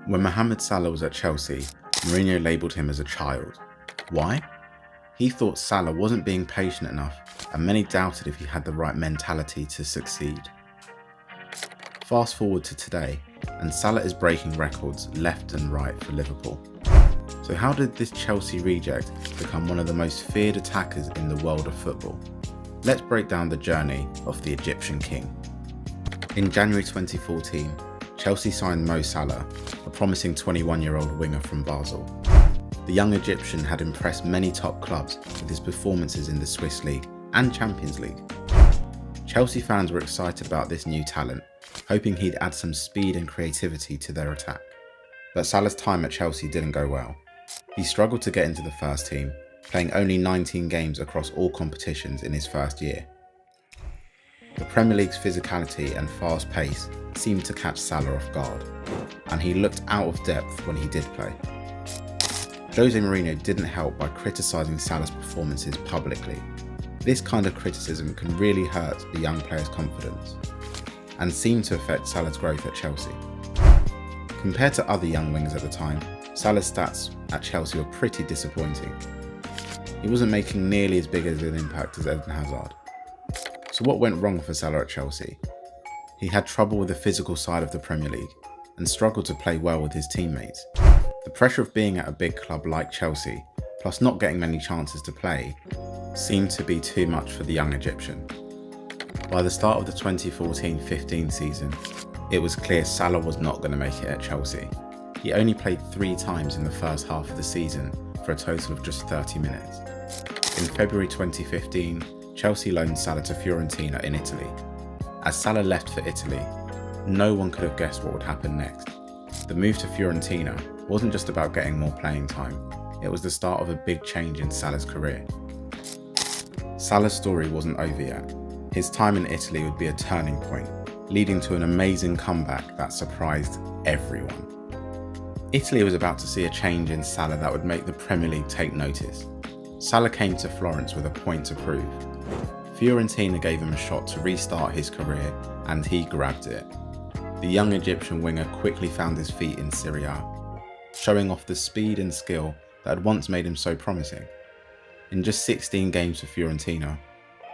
When Mohamed Salah was at Chelsea, Mourinho labelled him as a child. Why? He thought Salah wasn't being patient enough, and many doubted if he had the right mentality to succeed. Fast forward to today, and Salah is breaking records left and right for Liverpool. So how did this Chelsea reject become one of the most feared attackers in the world of football? Let's break down the journey of the Egyptian king. In January 2014, Chelsea signed Mo Salah, a promising 21-year-old winger from Basel. The young Egyptian had impressed many top clubs with his performances in the Swiss League and Champions League. Chelsea fans were excited about this new talent, hoping he'd add some speed and creativity to their attack. But Salah's time at Chelsea didn't go well. He struggled to get into the first team, playing only 19 games across all competitions in his first year. The Premier League's physicality and fast pace seemed to catch Salah off guard, and he looked out of depth when he did play. Jose Mourinho didn't help by criticising Salah's performances publicly. This kind of criticism can really hurt the young player's confidence, and seemed to affect Salah's growth at Chelsea. Compared to other young wingers at the time, Salah's stats at Chelsea were pretty disappointing. He wasn't making nearly as big an impact as Eden Hazard. So what went wrong for Salah at Chelsea? He had trouble with the physical side of the Premier League and struggled to play well with his teammates. The pressure of being at a big club like Chelsea, plus not getting many chances to play, seemed to be too much for the young Egyptian. By the start of the 2014-15 season, it was clear Salah was not going to make it at Chelsea. He only played 3 times in the first half of the season for a total of just 30 minutes. In February 2015, Chelsea loaned Salah to Fiorentina in Italy. As Salah left for Italy, no one could have guessed what would happen next. The move to Fiorentina wasn't just about getting more playing time, it was the start of a big change in Salah's career. Salah's story wasn't over yet. His time in Italy would be a turning point, leading to an amazing comeback that surprised everyone. Italy was about to see a change in Salah that would make the Premier League take notice. Salah came to Florence with a point to prove. Fiorentina gave him a shot to restart his career, and he grabbed it. The young Egyptian winger quickly found his feet in Serie A, showing off the speed and skill that had once made him so promising. In just 16 games for Fiorentina,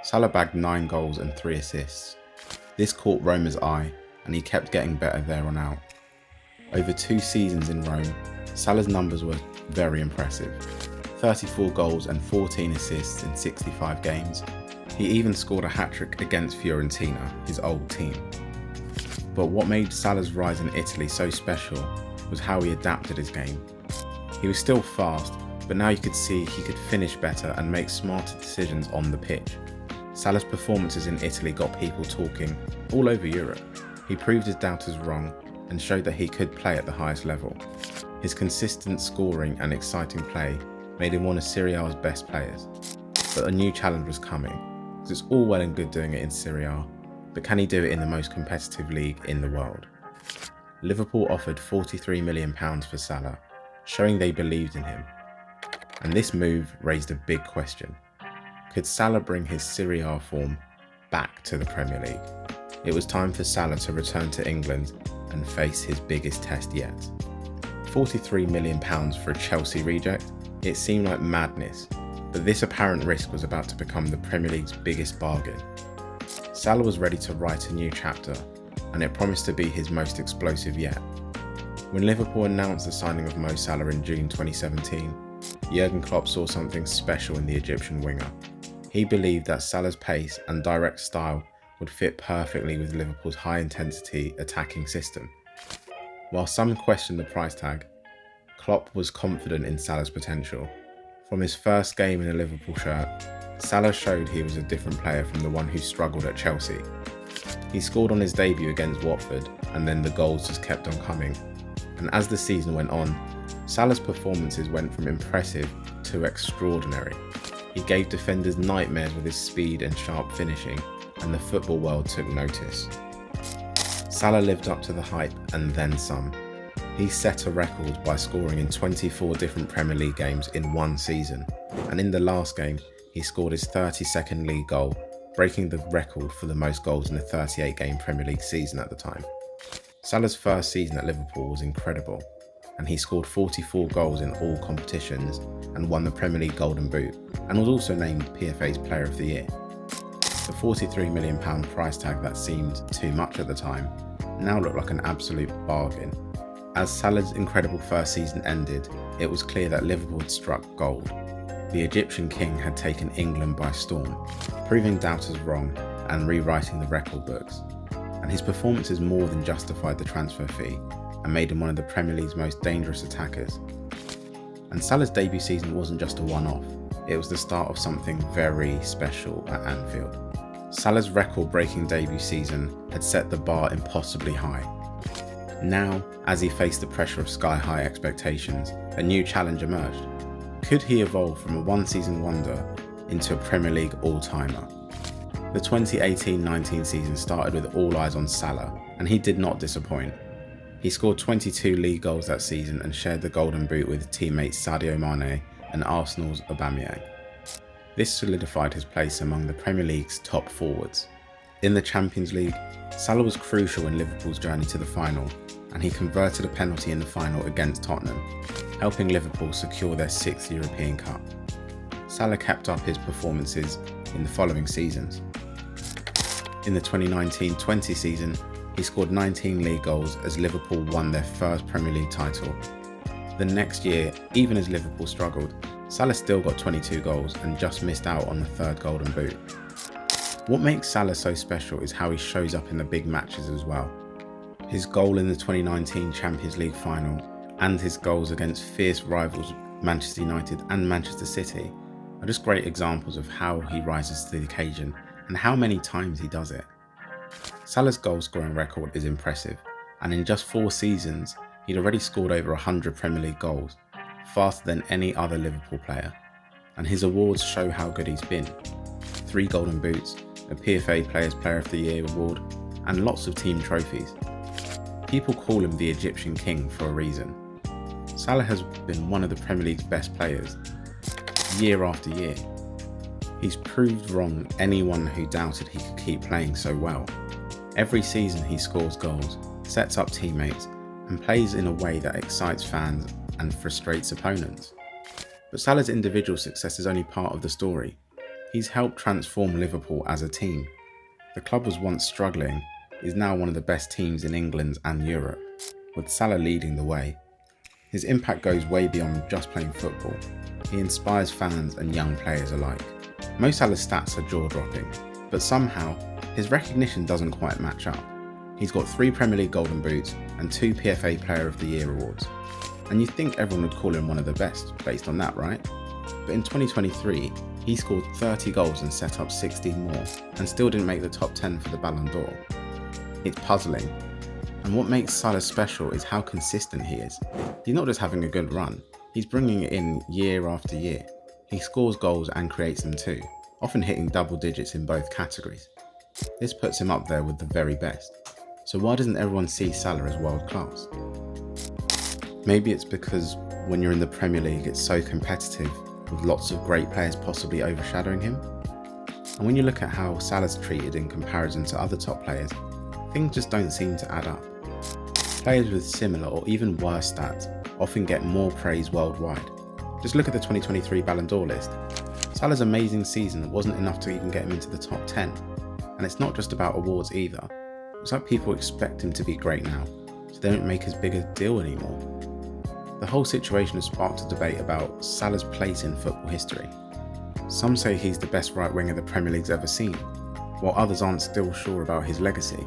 Salah bagged 9 goals and 3 assists. This caught Roma's eye, and he kept getting better there on out. Over 2 seasons in Rome, Salah's numbers were very impressive. 34 goals and 14 assists in 65 games. He even scored a hat-trick against Fiorentina, his old team. But what made Salah's rise in Italy so special was how he adapted his game. He was still fast, but now you could see he could finish better and make smarter decisions on the pitch. Salah's performances in Italy got people talking all over Europe. He proved his doubters wrong and showed that he could play at the highest level. His consistent scoring and exciting play made him one of Serie A's best players. But a new challenge was coming, because it's all well and good doing it in Serie A, but can he do it in the most competitive league in the world? Liverpool offered £43 million for Salah, showing they believed in him. And this move raised a big question. Could Salah bring his Serie A form back to the Premier League? It was time for Salah to return to England and face his biggest test yet. £43 million for a Chelsea reject? It seemed like madness, but this apparent risk was about to become the Premier League's biggest bargain. Salah was ready to write a new chapter, and it promised to be his most explosive yet. When Liverpool announced the signing of Mo Salah in June 2017, Jurgen Klopp saw something special in the Egyptian winger. He believed that Salah's pace and direct style would fit perfectly with Liverpool's high-intensity attacking system. While some questioned the price tag, Klopp was confident in Salah's potential. From his first game in a Liverpool shirt, Salah showed he was a different player from the one who struggled at Chelsea. He scored on his debut against Watford, and then the goals just kept on coming. And as the season went on, Salah's performances went from impressive to extraordinary. He gave defenders nightmares with his speed and sharp finishing, and the football world took notice. Salah lived up to the hype and then some. He set a record by scoring in 24 different Premier League games in one season, and in the last game, he scored his 32nd league goal, breaking the record for the most goals in a 38-game Premier League season at the time. Salah's first season at Liverpool was incredible, and he scored 44 goals in all competitions and won the Premier League Golden Boot, and was also named PFA's Player of the Year. The £43 million price tag that seemed too much at the time now looked like an absolute bargain. As Salah's incredible first season ended, it was clear that Liverpool had struck gold. The Egyptian king had taken England by storm, proving doubters wrong and rewriting the record books. And his performances more than justified the transfer fee and made him one of the Premier League's most dangerous attackers. And Salah's debut season wasn't just a one-off, it was the start of something very special at Anfield. Salah's record-breaking debut season had set the bar impossibly high. Now, as he faced the pressure of sky-high expectations, a new challenge emerged. Could he evolve from a one-season wonder into a Premier League all-timer? The 2018-19 season started with all eyes on Salah, and he did not disappoint. He scored 22 league goals that season and shared the Golden Boot with teammates Sadio Mane and Arsenal's Aubameyang. This solidified his place among the Premier League's top forwards. In the Champions League, Salah was crucial in Liverpool's journey to the final, and he converted a penalty in the final against Tottenham, helping Liverpool secure their 6th European Cup. Salah kept up his performances in the following seasons. In the 2019-20 season, he scored 19 league goals as Liverpool won their first Premier League title. The next year, even as Liverpool struggled, Salah still got 22 goals and just missed out on the 3rd Golden Boot. What makes Salah so special is how he shows up in the big matches as well. His goal in the 2019 Champions League final and his goals against fierce rivals Manchester United and Manchester City are just great examples of how he rises to the occasion and how many times he does it. Salah's goal scoring record is impressive, and in just 4 seasons, he'd already scored over 100 Premier League goals, faster than any other Liverpool player. And his awards show how good he's been. 3 Golden Boots, a PFA Players Player of the Year award, and lots of team trophies. People call him the Egyptian king for a reason. Salah has been one of the Premier League's best players, year after year. He's proved wrong anyone who doubted he could keep playing so well. Every season he scores goals, sets up teammates, and plays in a way that excites fans and frustrates opponents. But Salah's individual success is only part of the story. He's helped transform Liverpool as a team. The club was once struggling, is now one of the best teams in England and Europe, with Salah leading the way. His impact goes way beyond just playing football. He inspires fans and young players alike. Most Salah's stats are jaw-dropping, but somehow his recognition doesn't quite match up. He's got 3 Premier League Golden Boots and 2 PFA Player of the Year awards. And you'd think everyone would call him one of the best based on that, right? But in 2023, he scored 30 goals and set up 16 more, and still didn't make the top 10 for the Ballon d'Or. It's puzzling. And what makes Salah special is how consistent he is. He's not just having a good run, he's bringing it in year after year. He scores goals and creates them too, often hitting double digits in both categories. This puts him up there with the very best. So why doesn't everyone see Salah as world class? Maybe it's because when you're in the Premier League, it's so competitive, with lots of great players possibly overshadowing him. And when you look at how Salah's treated in comparison to other top players, things just don't seem to add up. Players with similar or even worse stats often get more praise worldwide. Just look at the 2023 Ballon d'Or list. Salah's amazing season wasn't enough to even get him into the top 10. And it's not just about awards either. It's like people expect him to be great now, so they don't make as big a deal anymore. The whole situation has sparked a debate about Salah's place in football history. Some say he's the best right winger the Premier League's ever seen, while others aren't still sure about his legacy.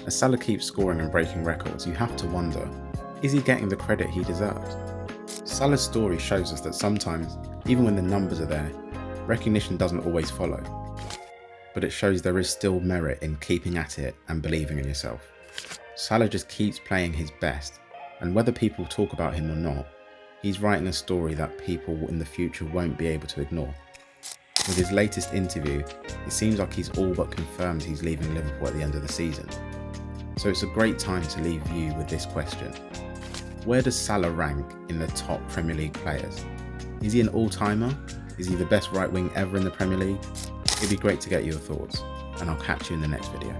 As Salah keeps scoring and breaking records, you have to wonder, is he getting the credit he deserves? Salah's story shows us that sometimes, even when the numbers are there, recognition doesn't always follow. But it shows there is still merit in keeping at it and believing in yourself. Salah just keeps playing his best, and whether people talk about him or not, he's writing a story that people in the future won't be able to ignore. With his latest interview, it seems like he's all but confirmed he's leaving Liverpool at the end of the season. So it's a great time to leave you with this question. Where does Salah rank in the top Premier League players? Is he an all-timer? Is he the best right wing ever in the Premier League? It'd be great to get your thoughts, and I'll catch you in the next video.